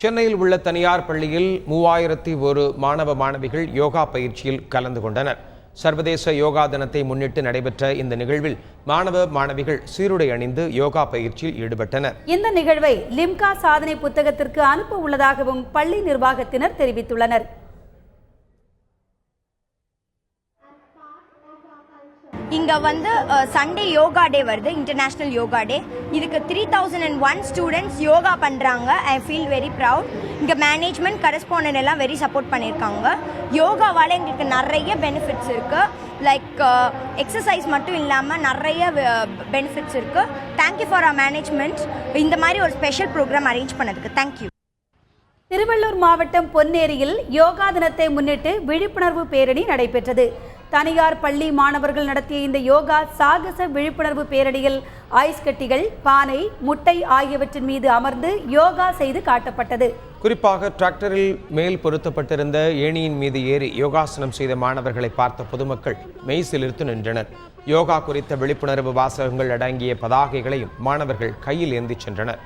சென்னையில் உள்ள தனியார் பள்ளியில் 3001 மாணவ மாணவிகள் யோகா பயிற்சியில் கலந்து கொண்டனர். சர்வதேச யோகா தினத்தை முன்னிட்டு நடைபெற்ற இந்த நிகழ்வில் மாணவ மாணவிகள் சீருடை அணிந்து யோகா பயிற்சியில் ஈடுபட்டனர். இந்த நிகழ்வை லிம்கா சாதனை புத்தகத்திற்கு அனுப்ப உள்ளதாகவும் பள்ளி நிர்வாகத்தினர் தெரிவித்துள்ளனர். இங்க சண்டே யோகா டே வருது, இன்டர்நேஷனல் யோகா டே. இதுக்கு 3001 ஸ்டூடெண்ட்ஸ் யோகா பண்றாங்க. I feel very proud. இங்க மேனேஜ்மெண்ட், கரஸ்பாண்டன்ட் எல்லாம் வெரி சப்போர்ட் பண்ணியிருக்காங்க. யோகாவால் எங்களுக்கு நிறைய பெனிஃபிட்ஸ் இருக்கு. லைக் எக்ஸசைஸ் மட்டும் இல்லாமல் நிறைய பெனிஃபிட்ஸ் இருக்கு. தேங்க்யூ ஃபார் அவர் மேனேஜ்மெண்ட் இந்த மாதிரி ஒரு ஸ்பெஷல் ப்ரோக்ராம் அரேஞ்ச் பண்ணதுக்கு. தேங்க்யூ. திருவள்ளூர் மாவட்டம் பொன்னேரியில் யோகா தினத்தை முன்னிட்டு விழிப்புணர்வு பேரணி நடைபெற்றது. தனியார் பள்ளி மாணவர்கள் நடத்திய இந்த யோகா சாகச விழிப்புணர்வு பேரணியில் ஐஸ் கட்டிகள், பானை, முட்டை ஆகியவற்றின் மீது அமர்ந்து யோகா செய்து காட்டப்பட்டது. குறிப்பாக டிராக்டரில் மேல் பொருத்தப்பட்டிருந்த ஏணியின் மீது ஏறி யோகாசனம் செய்த மாணவர்களை பார்த்த பொதுமக்கள் மெய்சிலிர்த்து நின்றனர். யோகா குறித்த விழிப்புணர்வு வாசகங்கள் அடங்கிய பதாகைகளையும் மாணவர்கள் கையில் ஏந்தி சென்றனர்.